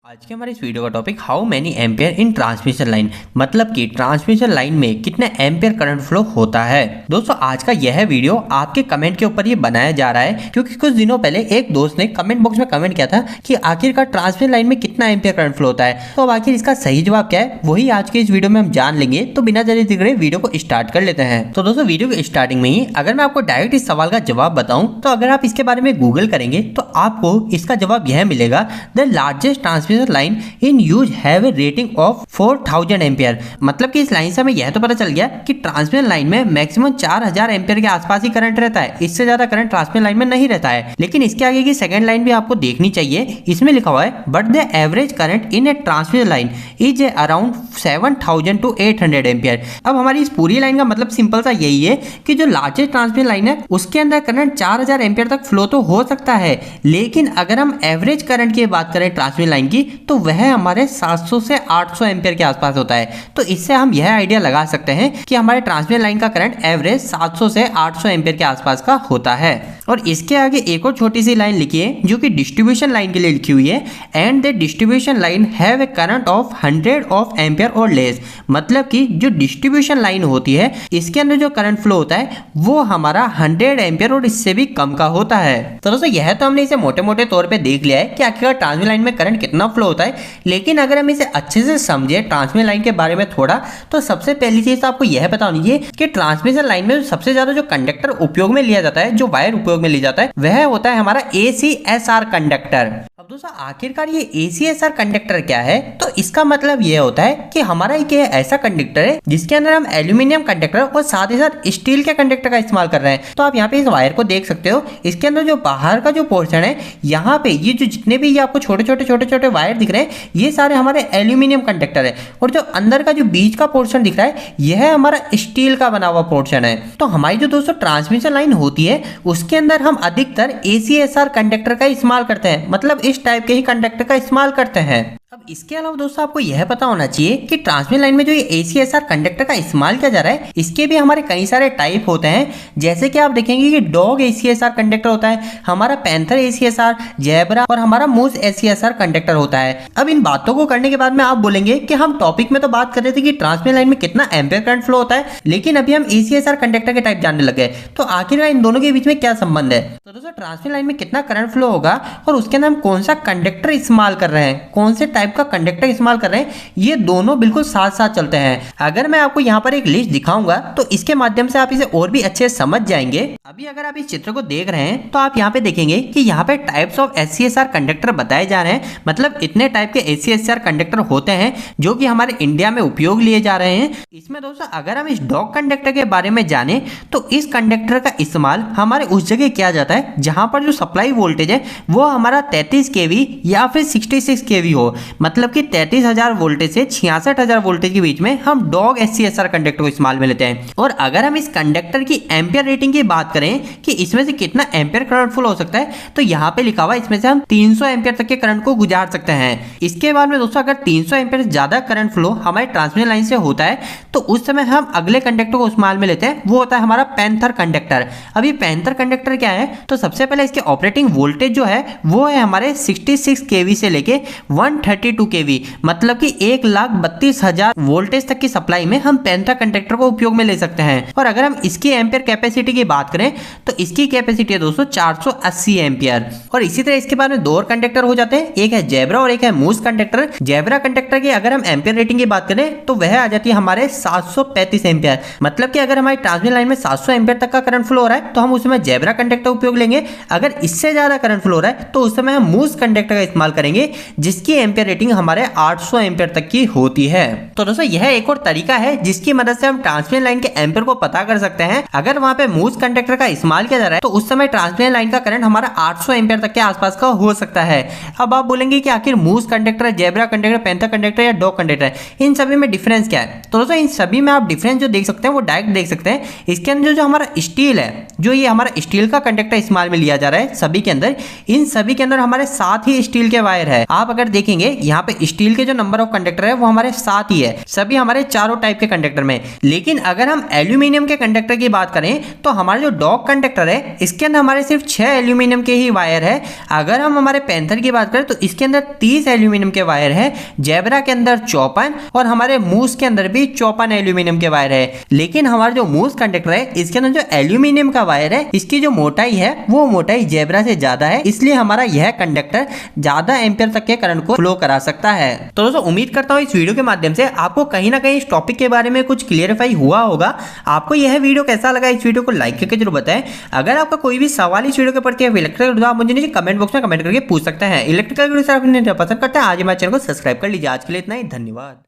आज के हमारे इस वीडियो का topic how many ampere in transmission line, मतलब कि ट्रांसमिशन लाइन में कितने एम्पियर करंट फ्लो होता है। दोस्तों आज का यह वीडियो आपके कमेंट के ऊपर ये बनाया जा रहा है क्योंकि कुछ दिनों पहले एक दोस्त ने कमेंट बॉक्स में कमेंट किया था कि आखिरकार ट्रांसमिशन लाइन में कितना एम्पियर करंट फ्लो होता है। तो अब आखिर इसका सही जवाब क्या है वही आज के इस वीडियो में हम जान लेंगे। तो बिना देरी दिखे वीडियो को स्टार्ट कर लेते हैं। तो दोस्तों वीडियो के स्टार्टिंग में ही अगर मैं आपको डायरेक्ट इस सवाल का जवाब बताऊं तो अगर आप इसके बारे में गूगल करेंगे तो आपको इसका जवाब यह मिलेगा, the largest transmission line in use have A rating of 4000 ampere. मतलब कि इस लाइन से हमें यह तो पता चल गया कि ट्रांसमिशन लाइन में मैक्सिमम 4000 एम्पियर के आसपास ही करंट रहता है, इससे ज्यादा करंट ट्रांसमिशन लाइन में नहीं रहता है। लेकिन इसके आगे की सेकंड लाइन भी आपको देखनी चाहिए। इसमें लिखा हुआ है but the average current in A transmission line is around 7000 to 800 ampere. अब हमारी इस पूरी लाइन का मतलब सिंपल सा यही है कि जो लार्जेस्ट ट्रांसमिशन लाइन है उसके अंदर करंट 4000 एम्पियर तक फ्लो तो हो सकता है, लेकिन अगर हम एवरेज करंट की बात करें ट्रांसमिशन लाइन की तो वह हमारे 700 से 800 एम्पियर के आसपास होता है। तो इससे हम यह आइडिया लगा सकते हैं कि हमारे ट्रांसमिशन लाइन का करंट एवरेज 700 से 800 एम्पियर के आसपास का होता है। और इसके आगे एक और छोटी सी लाइन लिखी है जो कि डिस्ट्रीब्यूशन लाइन के लिए लिखी हुई है, and the distribution line have a current of 100 of ampere और लेस। मतलब कि जो डिस्ट्रीब्यूशन लाइन होती है इसके अंदर जो करंट फ्लो होता है वो हमारा 100 एम्पियर और इससे भी कम का होता है। तो दोस्तों यह तो हमने इसे मोटे मोटे तौर पे देख लिया है कि आखिरकार ट्रांसमिशन लाइन में करंट कितना फ्लो होता है, लेकिन अगर हम इसे अच्छे से समझे ट्रांसमिशन लाइन के बारे में थोड़ा, तो सबसे पहली चीज आपको यह पता होनी चाहिए कि ट्रांसमिशन लाइन में सबसे ज्यादा जो कंडक्टर उपयोग में लिया जाता है, जो वायर उपयोग में लिया जाता है, वह होता है हमारा ACSR कंडक्टर। अब दोस्तों आखिरकार ये ACSR कंडक्टर क्या है, तो इसका मतलब यह होता है कि हमारा एक ऐसा कंडक्टर है जिसके अंदर हम एल्यूमिनियम कंडक्टर और साथ ही साथ स्टील के कंडक्टर का इस्तेमाल कर रहे हैं। तो आप यहाँ पे इस वायर को देख सकते हो, इसके अंदर जो बाहर का जो पोर्शन है, यहाँ पे ये जो जितने भी ये आपको छोटे छोटे वायर दिख रहे हैं ये सारे हमारे एल्यूमिनियम कंडक्टर है, और जो अंदर का जो बीच का पोर्शन दिख रहा है यह हमारा स्टील का बना हुआ पोर्शन है। तो हमारी जो दोस्तों ट्रांसमिशन लाइन होती है उसके अंदर हम अधिकतर ACSR कंडक्टर का इस्तेमाल करते हैं, मतलब इस टाइप के ही कंडक्टर का इस्तेमाल करते हैं। अब इसके अलावा दोस्तों आपको यह पता होना चाहिए कि ट्रांसमिशन लाइन में जो ये ACSR कंडक्टर का इस्तेमाल किया जा रहा है इसके भी हमारे कई सारे टाइप होते हैं। जैसे कि आप देखेंगे कि डॉग ACSR कंडक्टर होता है, हमारा पैंथर ACSR, जेब्रा और हमारा मूस ACSR कंडक्टर होता है। अब इन बातों को करने के बाद में आप बोलेंगे कि हम टॉपिक में तो बात कर रहे थे कि ट्रांसमिशन लाइन में कितना एम्पियर करंट फ्लो होता है, लेकिन अभी हम ACSR कंडक्टर के टाइप जानने लगे, तो आखिरकार इन दोनों के बीच में क्या संबंध है। तो दोस्तों ट्रांसमिशन लाइन में कितना करंट फ्लो होगा और उसके अंदर हम कौन सा कंडक्टर इस्तेमाल कर रहे हैं, कौन से टाइप का कंडक्टर इस्तेमाल कर रहे हैं, ये दोनों बिल्कुल साथ साथ चलते हैं। अगर मैं आपको यहाँ पर एक लिस्ट दिखाऊंगा तो इसके माध्यम से आप इसे और भी अच्छे से समझ जाएंगे। अभी अगर आप इस चित्र को देख रहे हैं तो आप यहाँ पे देखेंगे कि यहाँ पे टाइप्स ऑफ ACSR कंडक्टर बताए जा रहे हैं, मतलब इतने टाइप के ACSR कंडक्टर होते हैं जो कि हमारे इंडिया में उपयोग लिए जा रहे हैं। इसमें दोस्तों अगर हम इस डॉग कंडक्टर के बारे में जाने तो इस कंडक्टर का इस्तेमाल हमारे उस जगह किया जाता है जहां पर जो सप्लाई वोल्टेज है वो हमारा 33 kV या फिर 66 kV हो, मतलब कि 33,000 वोल्टेज से 66,000 वोल्टेज के बीच में हम डॉग ACSR कंडक्टर को इस्तेमाल में लेते हैं। और अगर हम इस कंडक्टर की एम्पियर रेटिंग की बात करें कि इसमें से कितना एम्पियर करंट फ्लो हो सकता है, तो यहाँ पे लिखा हुआ है इसमें से हम 300 एम्पियर तक के करंट को गुजार सकते हैं। इसके बाद में दोस्तों अगर 300 एम्पियर से ज्यादा करंट फ्लो हमारे ट्रांसमिशन लाइन से होता है तो उस समय हम अगले कंडक्टर को इस्तेमाल में लेते हैं, वो होता है हमारा पैंथर कंडक्टर। अब ये पैंथर कंडक्टर क्या है, तो सबसे पहले इसके ऑपरेटिंग वोल्टेज जो है वो है हमारे 66 kV से लेके 132 kV, मतलब कि 1,32,000 वोल्टेज तक की सप्लाई में हम पैंथर कंडक्टर को उपयोग में ले सकते हैं। और अगर हम इसकी एम्पियर कैपेसिटी की बात करें तो इसकी कैपेसिटी है दोस्तों 480 एम्पियर। और इसी तरह इसके बाद में दो और कंडक्टर हो जाते हैं, एक है जेब्रा और एक है मूस कंडक्टर। जेब्रा कंडक्टर की अगर हम एम्पियर रेटिंग की बात करें तो वह आ जाती है हमारे 735 एम्पियर, मतलब कि अगर हमारी ट्रांसमिशन लाइन में 700 एम्पियर तक का करंट फ्लो हो रहा है तो हम उसमें जेब्रा कंडक्टर उपयोग लेंगे। अगर इससे ज्यादा करंट फ्लो हो रहा है तो उस समय हम मूस कंडक्टर का इस्तेमाल करेंगे जिसकी एम्पियर रेटिंग हमारे 800 एम्पियर तक की होती है। तो दोस्तों यह एक और तरीका है जिसकी मदद से हम ट्रांसमिशन लाइन के एम्पियर को पता कर सकते हैं। अगर वहां पे मूस कंडक्टर का इस्तेमाल किया जा रहा है तो उस समय ट्रांसमिशन लाइन का करंट हमारा 800 एम्पियर तक के आसपास का हो सकता है। अब आप बोलेंगे कि आखिर moose conductor, zebra conductor, panther conductor या डॉग कंडक्टर, इन सभी में डिफरेंस क्या है। तो दोस्तों इन सभी में आप डिफरेंस जो देख सकते हैं वो डायरेक्ट देख सकते हैं। इसके अंदर जो हमारा स्टील है, जो ये हमारा स्टील का कंडक्टर इस्तेमाल में लिया जा रहा है सभी के अंदर, इन सभी के अंदर हमारे साथ ही स्टील के वायर है। आप अगर देखेंगे यहाँ पे स्टील के जो नंबर ऑफ कंडक्टर है वो हमारे 7 ही है, सभी हमारे चारों टाइप के कंडक्टर में। लेकिन अगर हम एल्यूमिनियम के कंडक्टर की बात करें तो हमारे जो डॉग कंडक्टर है इसके अंदर हमारे सिर्फ 6 एल्यूमिनियम के ही वायर है। अगर हम हमारे पैंथर की बात करें तो इसके अंदर 30 एल्यूमिनियम के वायर है, जेब्रा के अंदर 54 और हमारे मूस के अंदर भी 54 एल्यूमिनियम के वायर है। लेकिन हमारा जो मूस कंडक्टर है इसके अंदर जो एल्यूमिनियम का वायर है इसकी जो मोटाई है वो मोटाई जेब्रा से ज्यादा है, इसलिए हमारा यह कंडक्टर ज्यादा एम्पियर तक के करंट को फ्लो करा सकता है। तो दोस्तों उम्मीद करता हूं इस वीडियो के माध्यम से आपको कहीं ना कहीं इस टॉपिक के बारे में कुछ क्लियरिफाई हुआ होगा। आपको यह वीडियो कैसा लगा, इस वीडियो को लाइक करके जरूर बताएं। अगर आपका कोई भी सवाल इस वीडियो के प्रति इलेक्ट्रिकल आप मुझे नीचे कमेंट बॉक्स में कमेंट करके पूछ सकते हैं। इलेक्ट्रिकल वीडियो पसंद करते हैं आज हमारे चैनल को सब्सक्राइब कर लीजिए। आज के लिए इतना ही, धन्यवाद।